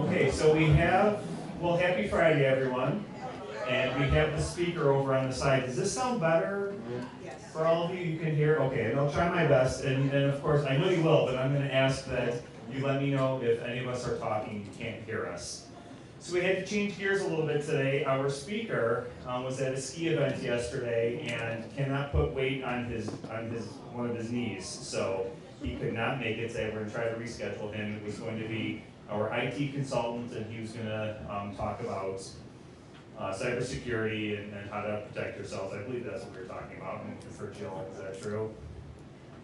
Okay, so well, happy Friday, everyone. And we have the speaker over on the side. Does this sound better for all of you? You can hear? Okay, and I'll try my best. And of course, I know you will, but I'm going to ask that you let me know if any of us are talking and you can't hear us. So we had to change gears a little bit today. Our speaker was at a ski event yesterday and cannot put weight on one of his knees. So he could not make it today. We're going to try to reschedule him. It was going to be our IT consultant, and he was going to talk about cybersecurity and how to protect yourselves. I believe that's what we were talking about. And for Jill, is that true?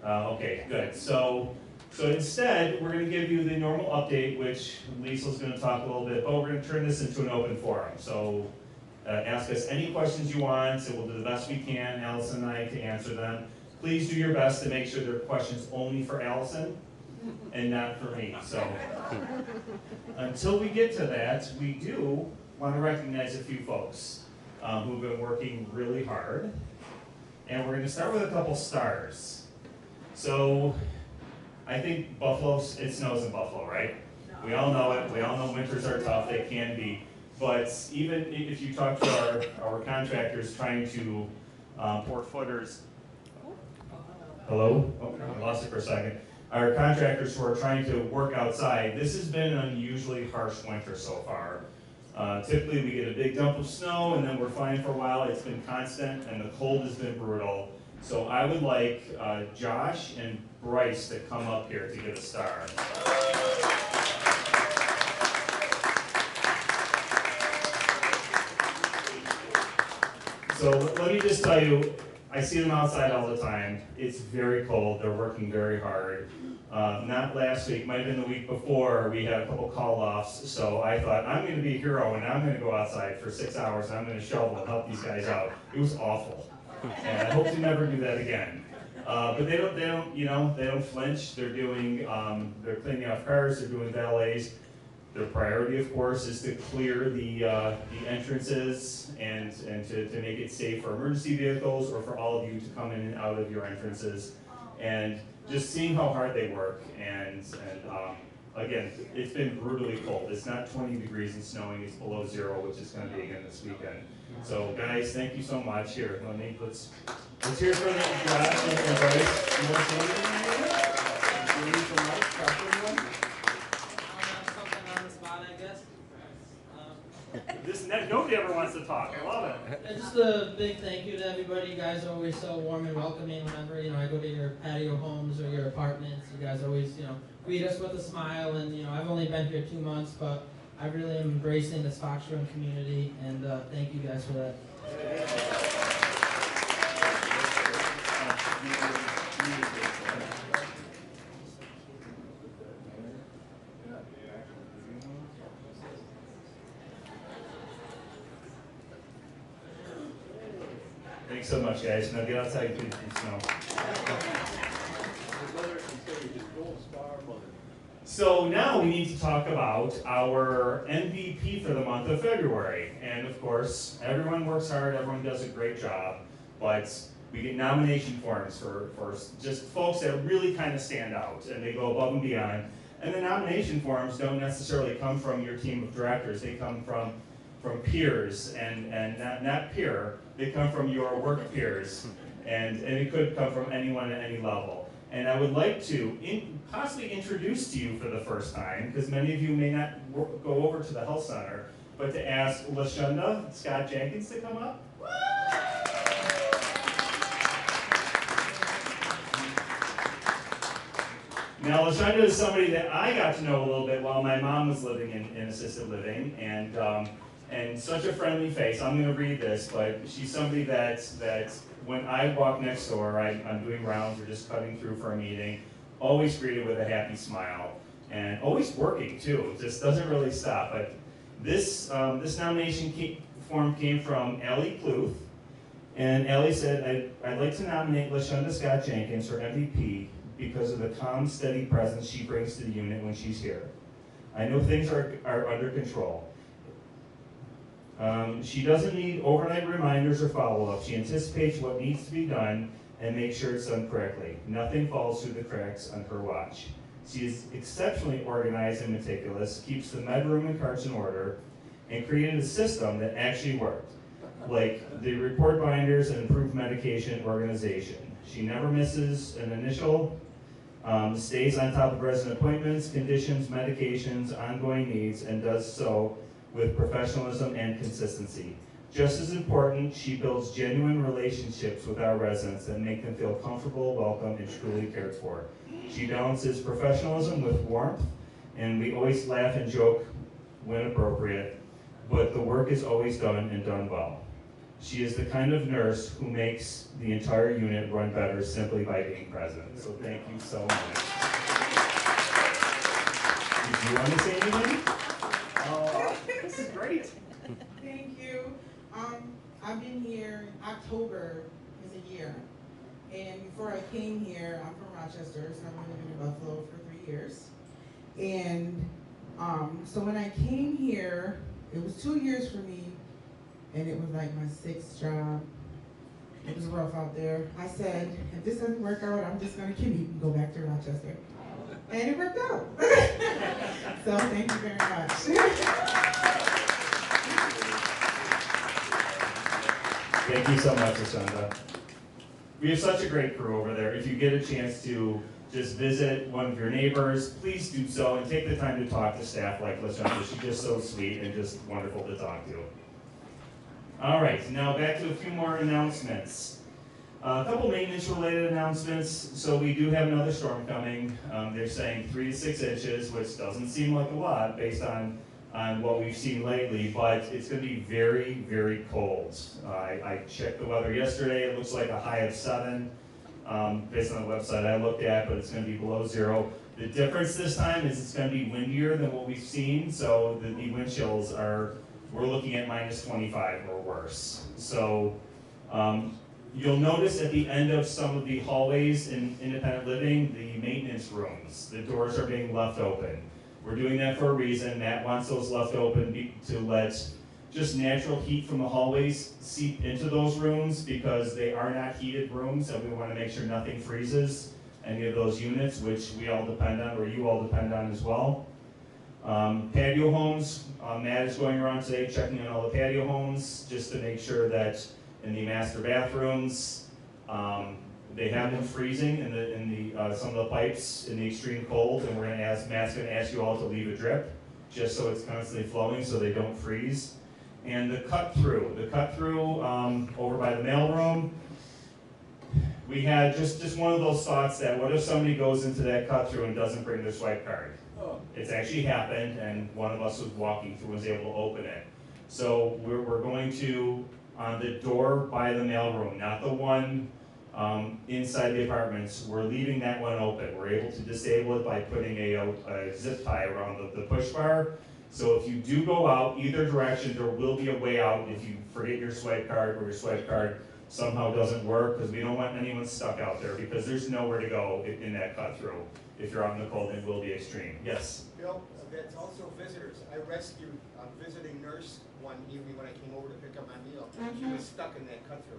Okay, good. So instead, we're going to give you the normal update, which Lisa's going to talk a little bit, but we're going to turn this into an open forum. So ask us any questions you want, and we'll do the best we can, Allison and I, to answer them. Please do your best to make sure they're questions only for Allison and not for me. So until we get to that, we do want to recognize a few folks who've been working really hard. And we're going to start with a couple stars. So I think Buffalo, it snows in Buffalo, right? We all know it. We all know winters are tough. They can be. But even if you talk to our contractors trying to pour footers. Hello? Oh, I lost it for a second. Our contractors who are trying to work outside, this has been an unusually harsh winter so far. Typically we get a big dump of snow and then we're fine for a while. It's been constant and the cold has been brutal. So I would like Josh and Bryce to come up here to get a star. So let me just tell you, I see them outside all the time. It's very cold. They're working very hard. Not last week, might have been the week before, we had a couple call-offs, so I thought, I'm going to be a hero and I'm going to go outside for 6 hours and I'm going to shovel and help these guys out. It was awful. And I hope to never do that again. But they don't flinch. They're they're cleaning off cars, they're doing valets. Their priority, of course, is to clear the entrances and to make it safe for emergency vehicles or for all of you to come in and out of your entrances. And just seeing how hard they work, and again, it's been brutally cold. It's not 20 degrees and snowing, it's below 0, which is going to be again this weekend. So guys, thank you so much. Here, let's hear from Josh and Bryce. You want to say anything? You need some light? Nobody ever wants to talk. I love it. And just a big thank you to everybody. You guys are always so warm and welcoming. Whenever I go to your patio homes or your apartments, you guys always greet us with a smile. And I've only been here 2 months, but I really am embracing this Foxrun community. And thank you guys for that. Thanks so much, guys. Now get outside and snow. So now we need to talk about our MVP for the month of February. And of course, everyone works hard, everyone does a great job, but we get nomination forms for just folks that really kind of stand out and they go above and beyond. And the nomination forms don't necessarily come from your team of directors, they come from peers and not peer. They come from your work peers, and it could come from anyone at any level. And I would like to possibly introduce to you for the first time, because many of you may not go over to the health center, but to ask LaShunda Scott Jenkins to come up. Now, LaShunda is somebody that I got to know a little bit while my mom was living in assisted living, and such a friendly face. I'm going to read this, but she's somebody that when I walk next door, I'm doing rounds or just cutting through for a meeting, always greeted with a happy smile, and always working too. Just doesn't really stop. But this nomination form came from Allie Kluth, and Allie said, I'd like to nominate LaShunda Scott Jenkins for MVP because of the calm, steady presence she brings to the unit when she's here. I know things are under control. She doesn't need overnight reminders or follow-up. She anticipates what needs to be done and makes sure it's done correctly. Nothing falls through the cracks on her watch. She is exceptionally organized and meticulous, keeps the med room and carts in order, and created a system that actually worked, like the report binders and improved medication organization. She never misses an initial, stays on top of resident appointments, conditions, medications, ongoing needs, and does so with professionalism and consistency. Just as important, she builds genuine relationships with our residents that make them feel comfortable, welcome, and truly cared for. She balances professionalism with warmth, and we always laugh and joke when appropriate, but the work is always done and done well. She is the kind of nurse who makes the entire unit run better simply by being present. So thank you so much. Did you want to say anything? Oh, this is great. Thank you. I've been here, October is a year. And before I came here, I'm from Rochester, so I've been living in Buffalo for 3 years. And so when I came here, it was 2 years for me, and it was like my 6th job. It was rough out there. I said, if this doesn't work out, I'm just gonna commute and go back to Rochester. And it worked out. So thank you very much. Thank you so much, Asunda. We have such a great crew over there. If you get a chance to just visit one of your neighbors, please do so and take the time to talk to staff like LaShonda. She's just so sweet and just wonderful to talk to. All right, now back to a few more announcements. A couple maintenance-related announcements. So we do have another storm coming. They're saying 3 to 6 inches, which doesn't seem like a lot based on what we've seen lately, but it's going to be very, very cold. I checked the weather yesterday. It looks like a high of 7 based on the website I looked at, but it's going to be below 0. The difference this time is it's going to be windier than what we've seen, so the wind chills we're looking at minus 25 or worse. So you'll notice at the end of some of the hallways in independent living, the maintenance rooms, the doors are being left open. We're doing that for a reason. Matt wants those left open to let just natural heat from the hallways seep into those rooms because they are not heated rooms, and we want to make sure nothing freezes any of those units, which we all depend on, or you all depend on as well. Patio homes, Matt is going around today checking on all the patio homes just to make sure that in the master bathrooms, they have been freezing in some of the pipes in the extreme cold, and Matt's going to ask you all to leave a drip just so it's constantly flowing so they don't freeze. And the cut through over by the mailroom, we had just one of those thoughts that what if somebody goes into that cut through and doesn't bring their swipe card? Oh. It's actually happened, and one of us was walking through and was able to open it. So we're going to, on the door by the mailroom, not the one inside the apartments, we're leaving that one open. We're able to disable it by putting a zip tie around the push bar. So if you do go out either direction, there will be a way out if you forget your swipe card or your swipe card somehow doesn't work, because we don't want anyone stuck out there because there's nowhere to go in that cut through. If you're out in the cold, it will be extreme. Yes? Bill, that's also visitors. I rescued a visiting nurse one evening when I came over to pick up my meal. She was stuck in that cut through.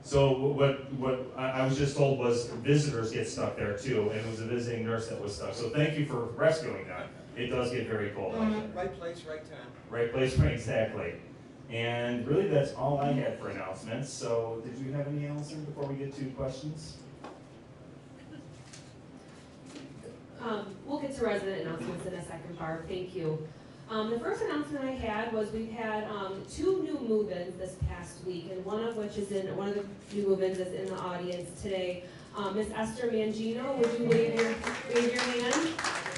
So what I was just told was visitors get stuck there too, and it was a visiting nurse that was stuck. So thank you for rescuing that. It does get very cold. Right place, right time. Right place, right, exactly. And really that's all I had for announcements. So did you have any, Allison, before we get to questions? We'll get to resident announcements in a second, Barb. Thank you. The first announcement I had was we've had 2 new move-ins this past week, and one of the new move-ins is in the audience today. Miss Esther Mangino, would you wave your hand?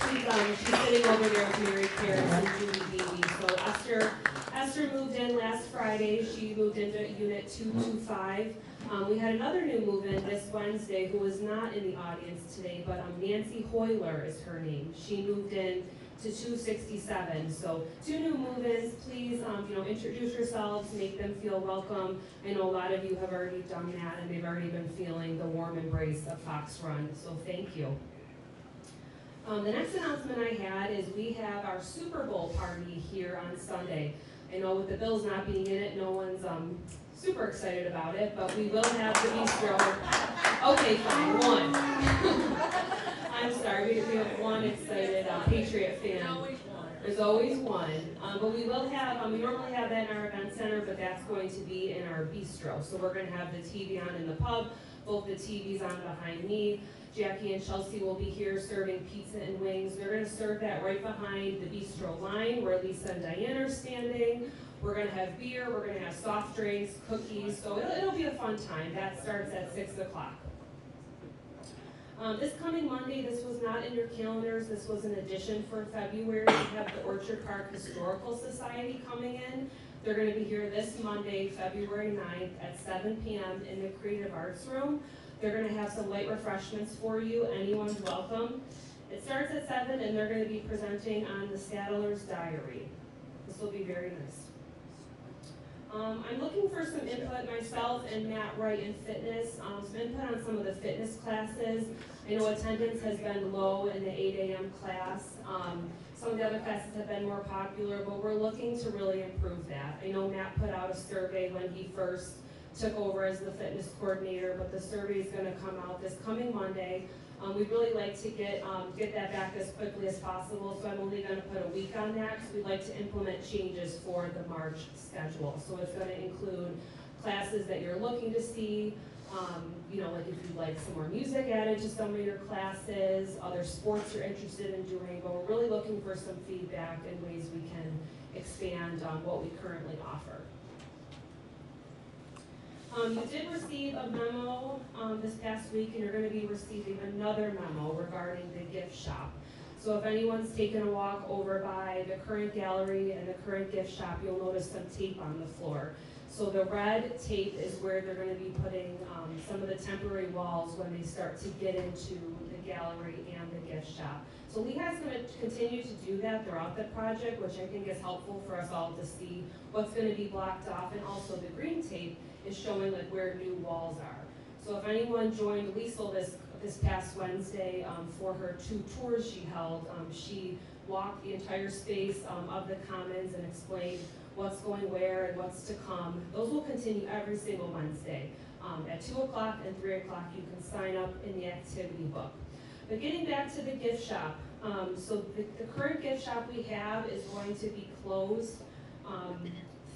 She's sitting over there with Mary Paris and Julie Beebe. So Esther moved in last Friday. She moved into unit 225. We had another new move-in this Wednesday who was not in the audience today, but Nancy Hoyler is her name. She moved in to 267. So 2 new move-ins. Please, introduce yourselves, make them feel welcome. I know a lot of you have already done that, and they've already been feeling the warm embrace of Fox Run. So thank you. The next announcement I had is we have our Super Bowl party here on Sunday. I know with the Bills not being in it, no one's super excited about it, but we will have the bistro. Okay, fine, 1. I'm sorry, we have one excited Patriot fan. There's always one. But we will have, we normally have that in our event center, but that's going to be in our bistro. So we're going to have the TV on in the pub, both the TVs on behind me. Jackie and Chelsea will be here serving pizza and wings. They're going to serve that right behind the bistro line where Lisa and Diane are standing. We're going to have beer, we're going to have soft drinks, cookies, so it'll be a fun time. That starts at 6 o'clock. This coming Monday, this was not in your calendars, this was an addition for February. We have the Orchard Park Historical Society coming in. They're going to be here this Monday, February 9th at 7 p.m. in the Creative Arts Room. They're going to have some light refreshments for you. Anyone's welcome. It starts at 7 and they're going to be presenting on the Saddler's Diary. This will be very nice. I'm looking for some input myself and Matt Wright in fitness, some input on some of the fitness classes. I know attendance has been low in the 8 a.m. class. Some of the other classes have been more popular, but we're looking to really improve that. I know Matt put out a survey when he first took over as the fitness coordinator, but the survey is going to come out this coming Monday. We'd really like to get that back as quickly as possible, so I'm only going to put a week on that because we'd like to implement changes for the March schedule. So it's going to include classes that you're looking to see, like if you'd like some more music added to some of your classes, other sports you're interested in doing, but we're really looking for some feedback and ways we can expand on what we currently offer. You did receive a memo this past week, and you're going to be receiving another memo regarding the gift shop. So if anyone's taken a walk over by the current gallery and the current gift shop, you'll notice some tape on the floor. So the red tape is where they're going to be putting some of the temporary walls when they start to get into the gallery and the gift shop. So Lehigh's going to continue to do that throughout the project, which I think is helpful for us all to see what's going to be blocked off, and also the green tape is showing like where new walls are. So if anyone joined Liesel this past Wednesday for her 2 tours she held, she walked the entire space of the Commons and explained what's going where and what's to come. Those will continue every single Wednesday. At 2 o'clock and 3 o'clock you can sign up in the activity book. But getting back to the gift shop, so the current gift shop we have is going to be closed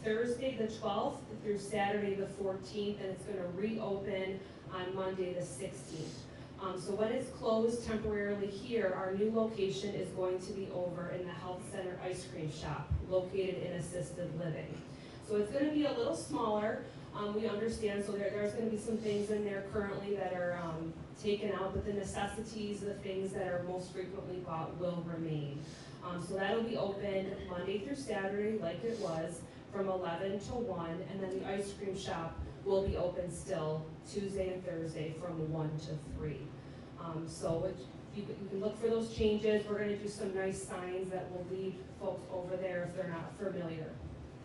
Thursday the 12th through Saturday the 14th, and it's going to reopen on Monday the 16th. So when it's closed temporarily here, our new location is going to be over in the Health Center Ice Cream Shop, located in assisted living. So it's going to be a little smaller. We understand, so there's going to be some things in there currently that are taken out, but the necessities, the things that are most frequently bought will remain. So that'll be open Monday through Saturday like it was, from 11 to 1, and then the ice cream shop will be open still Tuesday and Thursday from 1 to 3. So you can look for those changes. We're going to do some nice signs that will lead folks over there if they're not familiar.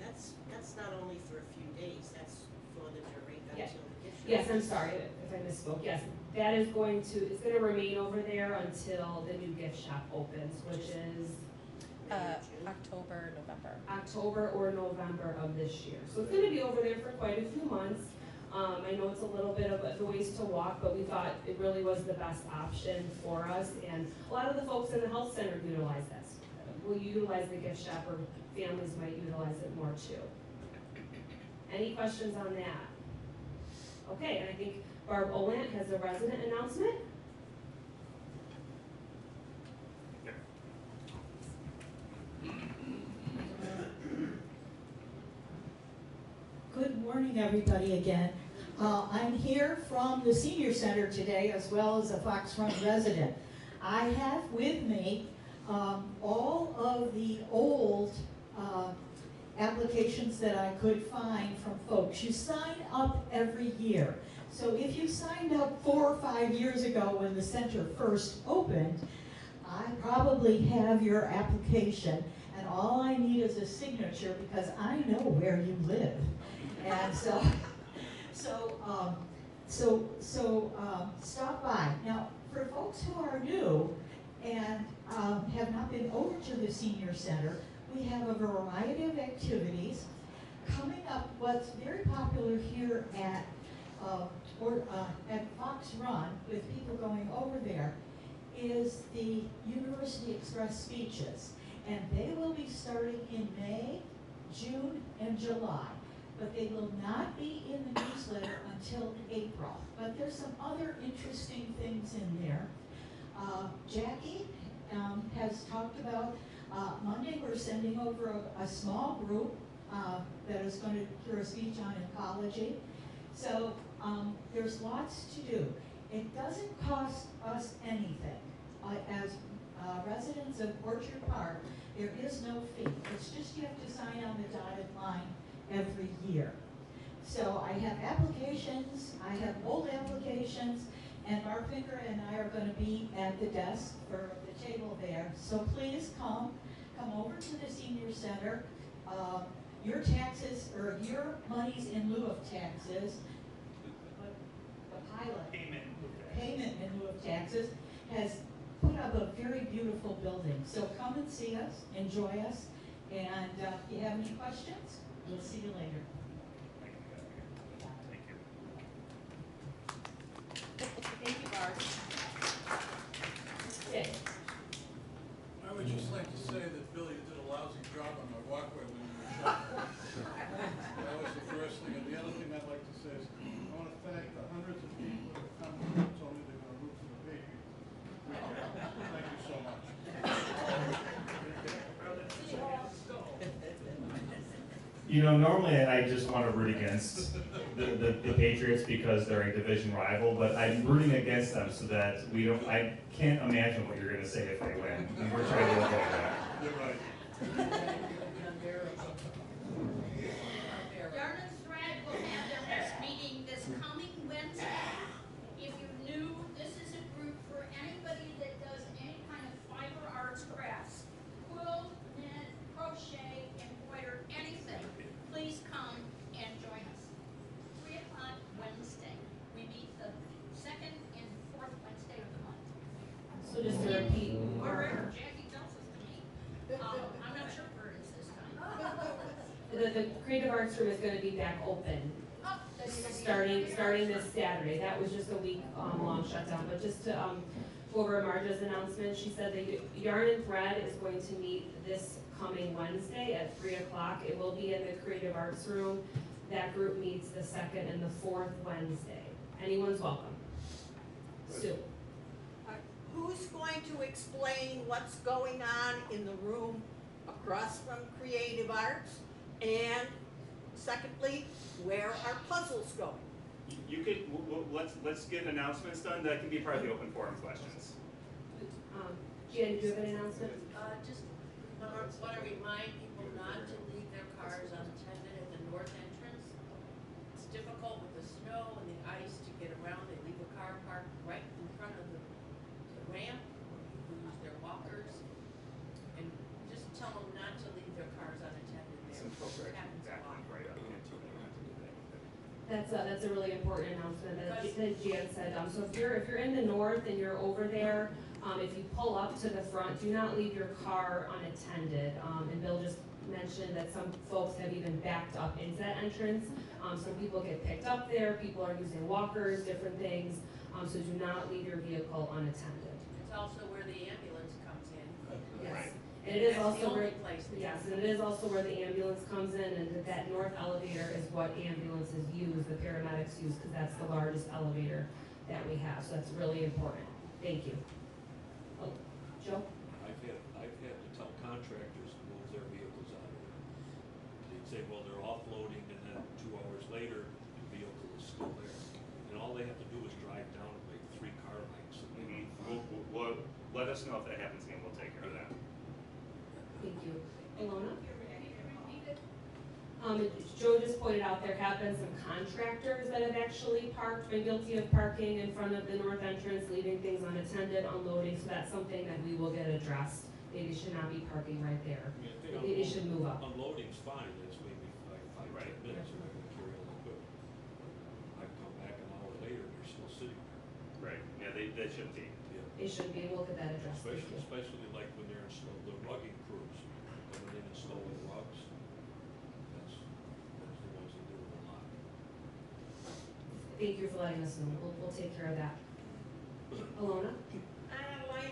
That's not only for a few days, that's for the duration Yes. until the gift shop. Yes, I'm sorry if I misspoke. Yes, that is it's going to remain over there until the new gift shop opens, which is October, November. October or November of this year. So it's going to be over there for quite a few months. I know it's a little bit of a ways to walk, but we thought it really was the best option for us. And a lot of the folks in the health center utilize this. Will utilize the gift shop, or families might utilize it more too. Any questions on that? Okay, and I think Barb Olant has a resident announcement. Good morning, everybody, again. I'm here from the Senior Center today, as well as a Fox Run resident. I have with me all of the old applications that I could find from folks. You sign up every year. So if you signed up 4 or 5 years ago when the center first opened, I probably have your application, and all I need is a signature because I know where you live. And stop by. Now, for folks who are new and have not been over to the Senior Center, we have a variety of activities coming up. What's very popular here at Fox Run, with people going over there, is the University Express speeches. And they will be starting in May, June, and July. But they will not be in the newsletter until April. But there's some other interesting things in there. Jackie has talked about Monday we're sending over a small group that is going to hear a speech on ecology. So there's lots to do. It doesn't cost us anything. As residents of Orchard Park, there is no fee. It's just you have to sign on the dotted line every year. So I have applications, I have old applications, and Mark Finker and I are going to be at the desk for the table there. So please come over to the senior center. Your taxes, or your monies in lieu of taxes, the pilot payment in lieu of taxes has put up a very beautiful building. So come and see us, enjoy us, and if you have any questions, we'll see you later. Thank you, Barb. Okay. I would just like to say that Billy did a lousy job on my walkway when you were shut. That was the first thing. And the other thing I'd like to say is I want to thank the hundreds of people that have come and told me they're going to root for the Patriots. Thank you so much. You know, normally I just want to root against the Patriots because they're a division rival, but I'm rooting against them so that I can't imagine what you're going to say if they win. And we're trying to avoid that. You're right. Yarn and Thread will have their next meeting this coming Wednesday. If you're new, this is a group for anybody that does any kind of fiber arts crafts, quilt, knit, crochet, embroider, anything. Please come and join us. 3 o'clock Wednesday. We meet the second and fourth Wednesday of the month. So just to repeat, Wherever Jackie tells us to meet. I'm not sure where it is this time. the Creative Arts Room is going to be back open Oh, that's starting this Saturday. That was just a week long shutdown, but just to go over Marja's announcement, she said that Yarn and Thread is going to meet this coming Wednesday at 3 o'clock. It will be in the Creative Arts Room. That group meets the second and the fourth Wednesday. Anyone's welcome. Sue. Who's going to explain what's going on in the room across from Creative Arts? And secondly, where are puzzles going? You could, let's get announcements done. That can be part of the open forum questions. Jen, do you have an announcement? Just want to remind people not to leave their cars unattended at the north entrance. It's difficult with the snow and the ice to get around. They leave a car parked right in front of the ramp. People use their walkers. And just tell them not to leave their cars unattended there. It happens a lot. That's a really important announcement that Jan said. So if you're in the north and you're over there, if you pull up to the front, do not leave your car unattended. And Bill just mentioned that some folks have even backed up into that entrance. Some people get picked up there. People are using walkers, different things. So do not leave your vehicle unattended. It's also where the ambulance comes in. Yes. Right. And it is That's also the where, only place. yes, and it is also where the ambulance comes in, and that north elevator is what ambulances use, the paramedics use, because that's the largest elevator that we have, so that's really important. Thank you. Oh, Joe? I've had to tell contractors to move their vehicles out of there. They'd say, well, they're offloading, and then 2 hours later, the vehicle is still there. And all they have to do is drive down and make 3 car lengths. We'll let us know if that happens again. We'll take care of that. Thank you. Ilona? Joe just pointed out there have been some contractors that have actually been guilty of parking in front of the north entrance, leaving things unattended, unloading, so that's something that we will get addressed. They should not be parking right there. They should move up. Unloading's fine, it's maybe 5, 10 minutes, and I'm gonna carry all the equipment. I come back an hour later, and they're still sitting there. Right. Yeah, they should be. They should be, we'll get that addressed. Thank you. Especially like when they're the rugging crews, coming in and installing rugs. That's the ones that do it a lot. Thank you for letting us know. We'll take care of that. Alona? On Lion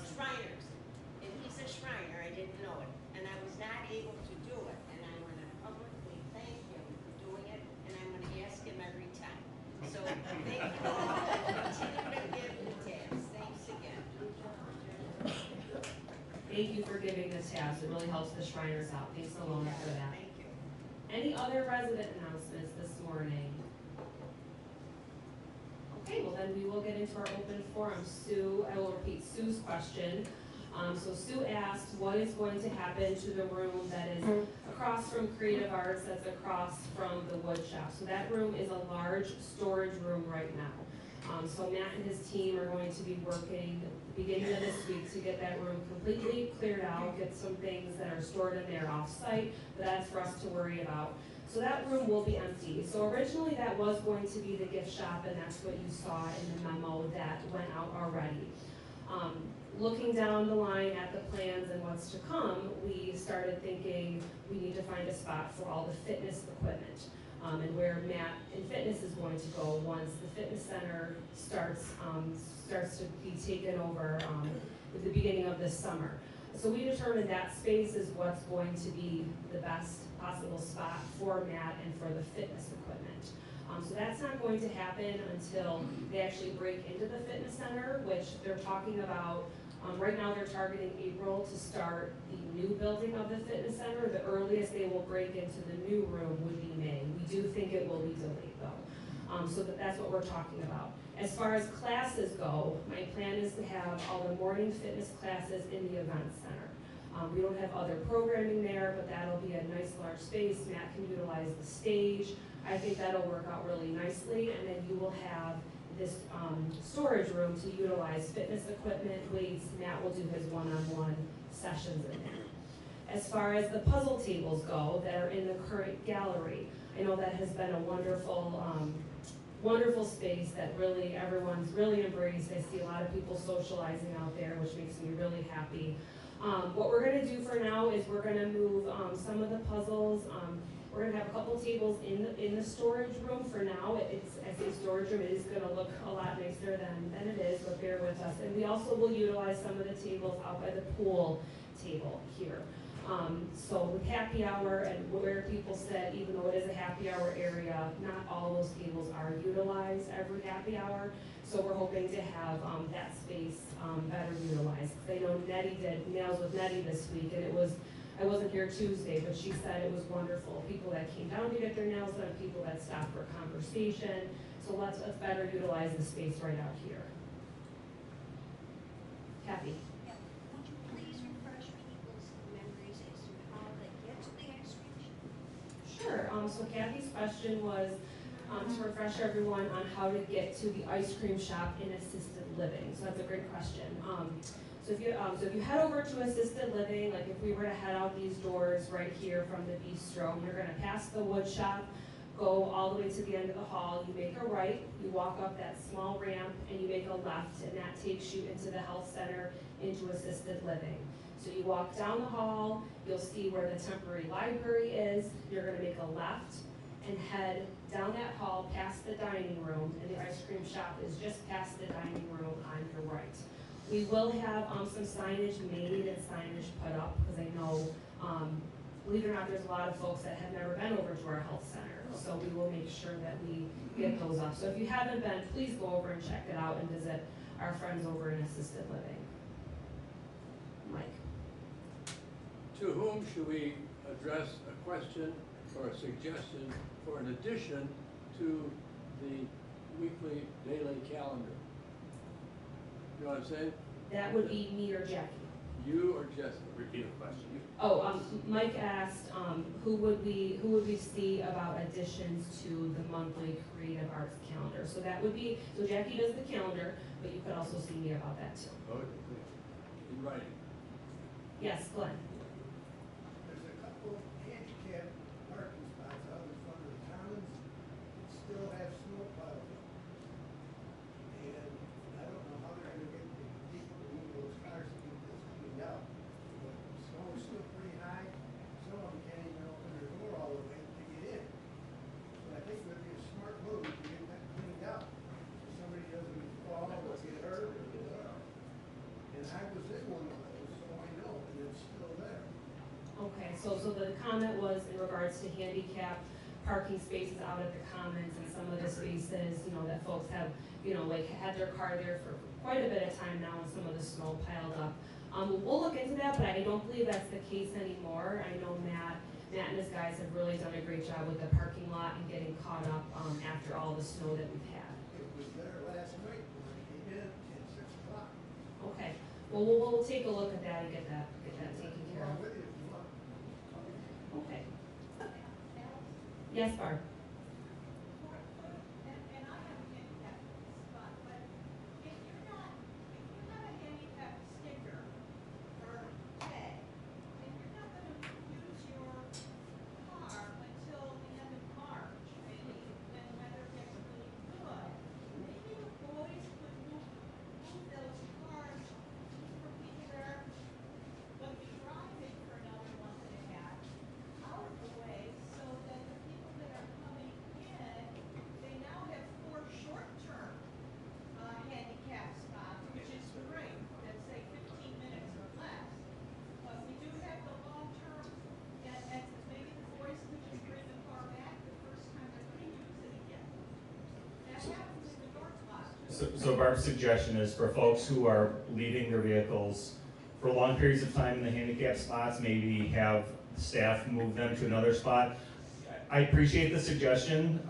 Shriners. And he's a Shriner, I didn't know it. And I was not able to do it. And I'm gonna publicly thank him for doing it, and I'm gonna ask him every time. So thank you all, and continue to give the tabs. Thanks again. Thank you for giving the tabs, it really helps the Shriners out, thanks Alona for that. Thank you. Any other resident announcements this morning? Okay, well then we will get into our open forum. Sue, I will repeat Sue's question. So Sue asked, what is going to happen to the room that is across from Creative Arts, that's across from the wood shop? So that room is a large storage room right now. So Matt and his team are going to be working the beginning of this week to get that room completely cleared out, get some things that are stored in there off-site, but that's for us to worry about. So that room will be empty. So originally that was going to be the gift shop, and that's what you saw in the memo that went out already. Looking down the line at the plans and what's to come, we started thinking we need to find a spot for all the fitness equipment, and where Matt and Fitness is going to go once the fitness center starts to be taken over at the beginning of this summer. So we determined that space is what's going to be the best possible spot for Matt and for the fitness equipment. So that's not going to happen until they actually break into the fitness center, which they're talking about. Right now they're targeting April to start the new building of the fitness center. The earliest they will break into the new room would be May. We do think it will be delayed though. So that's what we're talking about. As far as classes go, my plan is to have all the morning fitness classes in the event center. We don't have other programming there, but that'll be a nice large space. Matt can utilize the stage. I think that'll work out really nicely, and then you will have this storage room to utilize fitness equipment, weights. Matt will do his one-on-one sessions in there. As far as the puzzle tables go that are in the current gallery, I know that has been a wonderful, wonderful space that really everyone's really embraced. I see a lot of people socializing out there, which makes me really happy. What we're going to do for now is we're going to move some of the puzzles. We're going to have a couple tables in the storage room for now. I say storage room, it is going to look a lot nicer than it is, but bear with us. And we also will utilize some of the tables out by the pool table here. So with happy hour and where people sit, even though it is a happy hour area, not all those tables are utilized every happy hour. So we're hoping to have that space better utilized. I know Nettie did Nails with Nettie this week, and I wasn't here Tuesday, but she said it was wonderful. People that came down to get their nails done, people that stopped for conversation. So let's better utilize the space right out here. Kathy. Yeah. Would you please refresh people's memories as to how they get to the ice cream shop? Sure. So Kathy's question was to refresh everyone on how to get to the ice cream shop in assisted living. So that's a great question. So if you head over to assisted living, like if we were to head out these doors right here from the bistro, you're going to pass the wood shop, go all the way to the end of the hall, you make a right, you walk up that small ramp, and you make a left, and that takes you into the health center, into assisted living. So you walk down the hall, you'll see where the temporary library is, you're going to make a left, and head down that hall past the dining room, and the ice cream shop is just past the dining room on your right. We will have some signage made and signage put up, because I know, believe it or not, there's a lot of folks that have never been over to our health center. So we will make sure that we get those up. So if you haven't been, please go over and check it out and visit our friends over in assisted living. Mike. To whom should we address a question or a suggestion for an addition to the weekly, daily calendar? You know what I'm saying? That would be me or Jackie. You or Jessica? Repeat the question. Mike asked, who would we see about additions to the monthly creative arts calendar? So that would be, so Jackie does the calendar, but you could also see me about that too. Okay. In writing. Yes, Glenn. There's a couple handicap parking spots out in front of the commons that still have snow piles up. And I don't know how they're gonna get the people to move those cars to get this cleaned out. But the snow is still pretty high, some of them can't even open their door all the way to get in. So I think it would be a smart move to get that cleaned out, so somebody doesn't fall or get hurt or, and I was So the comment was in regards to handicap parking spaces out at the commons and some of the spaces, you know, that folks have, you know, like had their car there for quite a bit of time now and some of the snow piled up. We'll look into that, but I don't believe that's the case anymore. I know Matt and his guys have really done a great job with the parking lot and getting caught up after all the snow that we've had. It was there last night when I came in at 6 o'clock. Okay, well, we'll take a look at that and get that taken care Along of. with you if you want. Okay. Yes, Barb? And I have a handicap spot, but if you have a handicap sticker or tag, and you're not gonna use your car until the end of March, maybe, when weather gets really good, maybe the boys could move those cars for people that are gonna be driving for another month and a half out of the way, so that the people that are coming in, they now have 4 short-term handicap spots, which is great, that say 15 minutes or less. But we do have the long-term, and maybe the boys could just bring the car back the first time they're gonna use it again. That happens in the north lot. So Barb's suggestion is for folks who are leaving their vehicles for long periods of time in the handicap spots, maybe have staff move them to another spot. I appreciate the suggestion.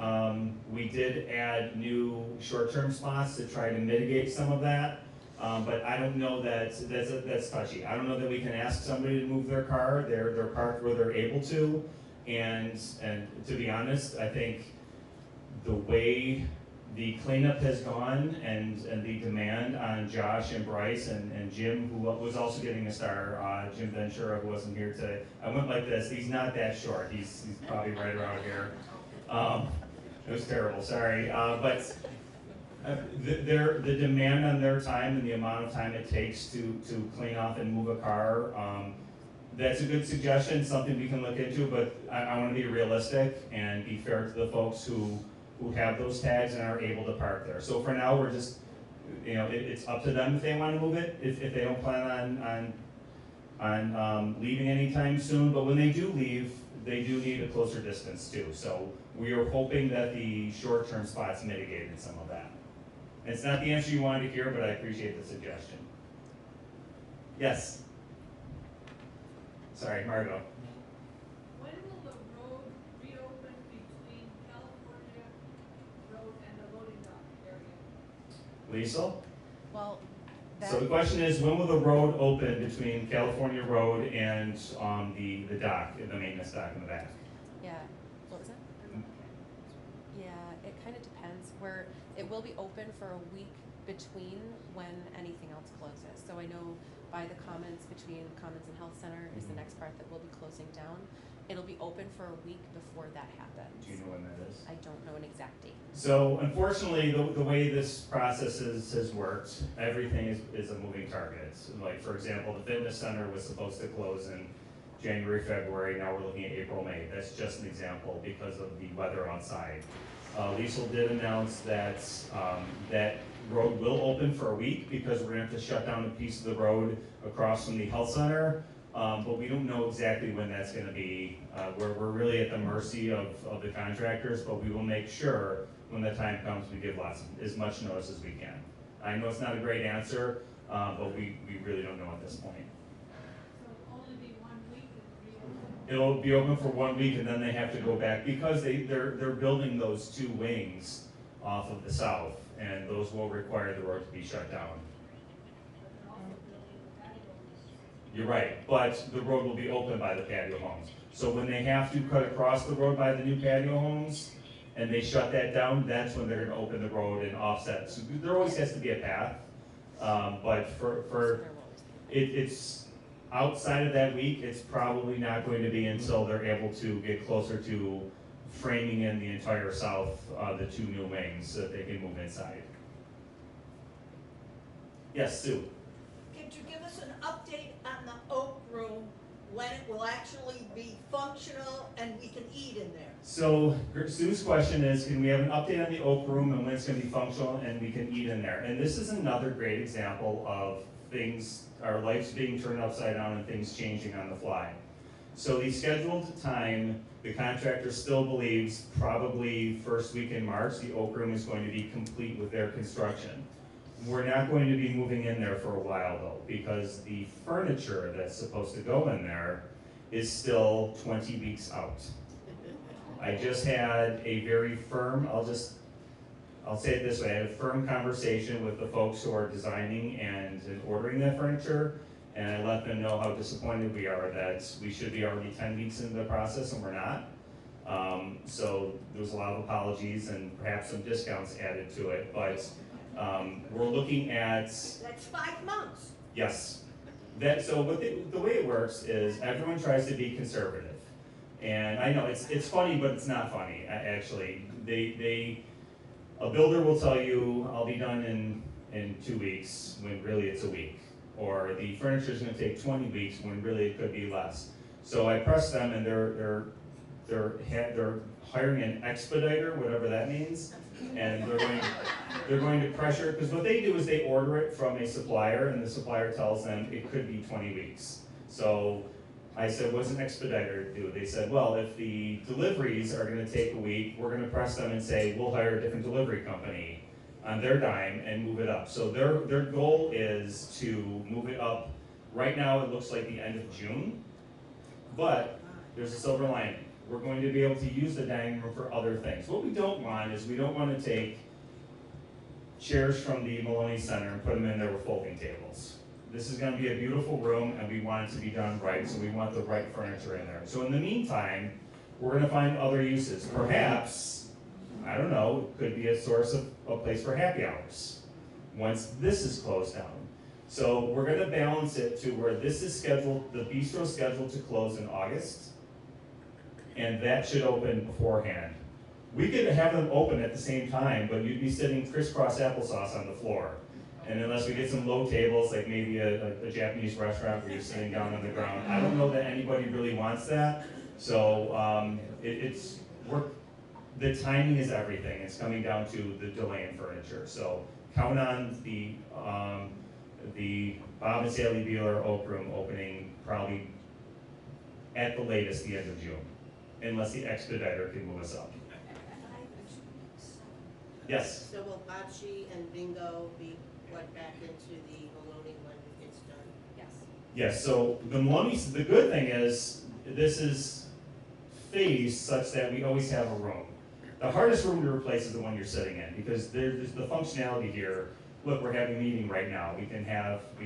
We did add new short-term spots to try to mitigate some of that. But I don't know that's touchy. I don't know that we can ask somebody to move their car. They're parked where they're able to. And to be honest, I think the way the cleanup has gone and the demand on Josh and Bryce and Jim, who was also getting a star, Jim Ventura, who wasn't here today. I went like this. He's not that short. He's probably right around here. It was terrible. Sorry, but the demand on their time and the amount of time it takes to clean off and move a car. That's a good suggestion, something we can look into. But I want to be realistic and be fair to the folks who have those tags and are able to park there. So for now, we're just, you know, it's up to them if they want to move it, if they don't plan on leaving anytime soon. But when they do leave, they do need a closer distance too. So we are hoping that the short-term spots mitigated some of that. It's not the answer you wanted to hear, but I appreciate the suggestion. Yes? Sorry, Margot. When will the road reopen between California Road and the loading dock area? Liesel? Well, So the question is, when will the road open between California Road and the dock, the maintenance dock in the back? yeah, what was that? Yeah, it kind of depends. It will be open for a week between when anything else closes. So I know by the Commons, between Commons and Health Center is the next part that will be closing down. It'll be open for a week before that happens. Do you know when that is? I don't know an exact date. So unfortunately, the way this process has worked, everything is a moving target. Like, for example, the fitness center was supposed to close in January, February. Now we're looking at April, May. That's just an example because of the weather outside. Liesel did announce that that road will open for a week because we're going to have to shut down a piece of the road across from the health center. But we don't know exactly when that's going to be. We're really at the mercy of the contractors, but we will make sure when the time comes we give as much notice as we can. I know it's not a great answer, but we really don't know at this point. So it'll only be 1 week and reopen? It'll be open for 1 week and then they have to go back because they're building those 2 wings off of the south, and those will require the road to be shut down. You're right, but the road will be open by the patio homes. So when they have to cut across the road by the new patio homes and they shut that down, that's when they're gonna open the road and offset. So there always has to be a path, but it's outside of that week, it's probably not going to be until they're able to get closer to framing in the entire south, the 2 new wings so that they can move inside. Yes, Sue? Could you give us an update on the Oak Room, when it will actually be functional and we can eat in there? So Sue's question is, can we have an update on the Oak Room and when it's going to be functional and we can eat in there? And this is another great example of things, our lives being turned upside down and things changing on the fly. So the scheduled time, the contractor still believes probably first week in March, the Oak Room is going to be complete with their construction. We're not going to be moving in there for a while though, because the furniture that's supposed to go in there is still 20 weeks out. I just had a very firm, I'll say it this way, I had a firm conversation with the folks who are designing and ordering that furniture, and I let them know how disappointed we are that we should be already 10 weeks into the process and we're not. So there was a lot of apologies and perhaps some discounts added to it, but we're looking at... That's 5 months. Yes. So the way it works is everyone tries to be conservative. And I know it's funny, but it's not funny, actually. A builder will tell you, I'll be done in 2 weeks, when really it's a week. Or the furniture is going to take 20 weeks, when really it could be less. So I press them, and they're hiring an expediter, whatever that means, and they're going to pressure, because what they do is they order it from a supplier, and the supplier tells them it could be 20 weeks. So I said, what's an expediter do? They said, well, if the deliveries are going to take a week, we're going to press them and say, we'll hire a different delivery company on their dime and move it up. So their goal is to move it up. Right now it looks like the end of June, but there's a silver lining. We're going to be able to use the dining room for other things. What we don't want is we don't want to take chairs from the Maloney Center and put them in there with folding tables. This is going to be a beautiful room, and we want it to be done right, so we want the right furniture in there. So in the meantime, we're going to find other uses. Perhaps, I don't know, it could be a source of a place for happy hours once this is closed down. So we're going to balance it to where this is scheduled, the bistro is scheduled to close in August, and that should open beforehand. We could have them open at the same time, but you'd be sitting crisscross applesauce on the floor. And unless we get some low tables, like maybe a Japanese restaurant where you're sitting down on the ground, I don't know that anybody really wants that. So the timing is everything. It's coming down to the delay in furniture. So count on the Bob and Sally Beeler Oak Room opening probably at the latest the end of June, unless the expediter can move us up. Yes? So will bocce and bingo be went back into the Maloney when it's done? Yes. Yes, so the good thing is, this is phased such that we always have a room. The hardest room to replace is the one you're sitting in, because there's the functionality here. Look, we're having a meeting right now. We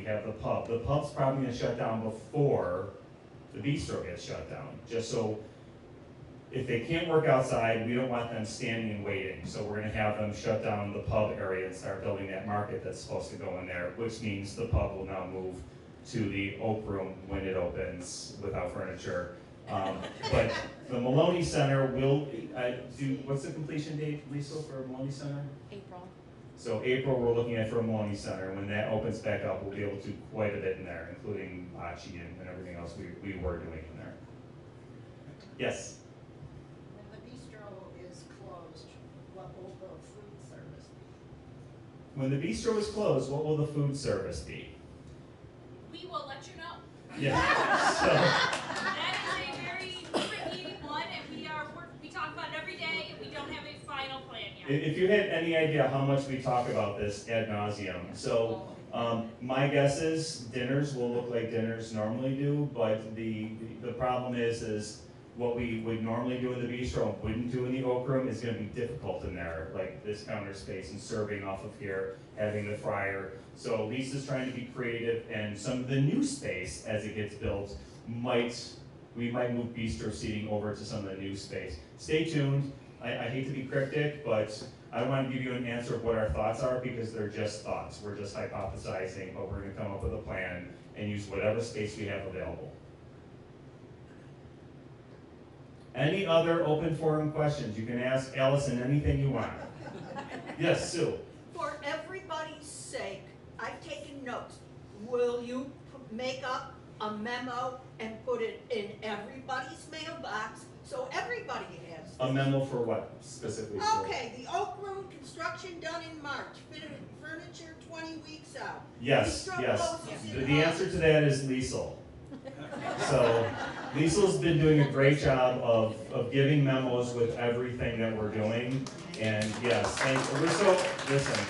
have the pub. The pub's probably gonna shut down before the bistro gets shut down, just so if they can't work outside, we don't want them standing and waiting. So we're gonna have them shut down the pub area and start building that market that's supposed to go in there, which means the pub will now move to the Oak Room when it opens without furniture. But the Maloney Center will what's the completion date, Lisa, for Maloney Center? April. So April, we're looking at for Maloney Center. When that opens back up, we'll be able to do quite a bit in there, including bocce and everything else we were doing in there. Yes? When the bistro is closed, what will the food service be? When the bistro is closed, what will the food service be? We will let you know. Yeah. So, That is a very tricky one, and we talk about it every day, and we don't have a final plan yet. if you had any idea how much we talk about this ad nauseum, so my guess is dinners will look like dinners normally do, but the problem is what we would normally do in the bistro and wouldn't do in the Oak Room is going to be difficult in there, like this counter space and serving off of here, having the fryer. So Lisa's trying to be creative, and some of the new space as it gets built we might move bistro seating over to some of the new space. Stay tuned. I hate to be cryptic, but I don't want to give you an answer of what our thoughts are because they're just thoughts. We're just hypothesizing, but we're going to come up with a plan and use whatever space we have available. Any other open forum questions? You can ask Allison anything you want. Yes, Sue. For everybody's sake, I've taken notes. Will you make up a memo and put it in everybody's mailbox so everybody has? A memo for what specifically? Sue? Okay, the Oak Room construction done in March, furniture 20 weeks out. Yes, Bistro yes. closes in The answer to that is Liesel. So Liesel's been doing a great job of giving memos with everything that we're doing. And yes, and we're so, listen,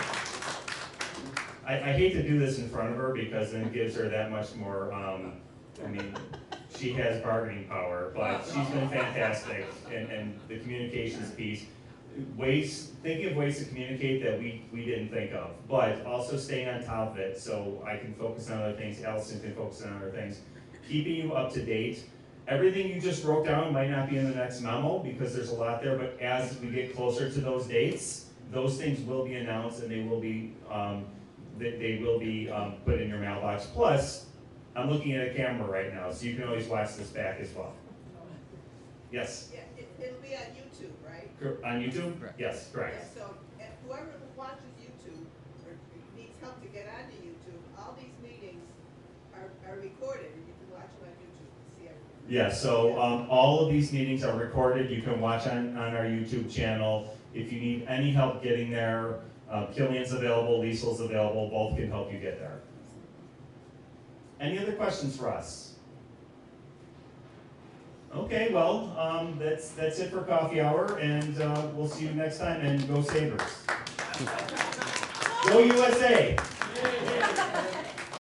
I hate to do this in front of her because then it gives her that much more, I mean, she has bargaining power, but she's been fantastic, and the communications piece, thinking of ways to communicate that we didn't think of, but also staying on top of it so I can focus on other things, Allison can focus on other things, keeping you up to date. Everything you just wrote down might not be in the next memo because there's a lot there, but as we get closer to those dates, those things will be announced and they will be put in your mailbox. Plus, I'm looking at a camera right now, so you can always watch this back as well. Yes? Yeah, it'll be on YouTube, right? On YouTube? Correct. Yes, correct. Yeah, so whoever watches YouTube or needs help to get onto YouTube, all these meetings are recorded, and you can watch them on YouTube and see everything. Yeah, so all of these meetings are recorded. You can watch on our YouTube channel. If you need any help getting there, Killian's available, Liesel's available, both can help you get there. Any other questions for us? Okay, well, that's it for coffee hour, and we'll see you next time, and go Sabres. Go USA!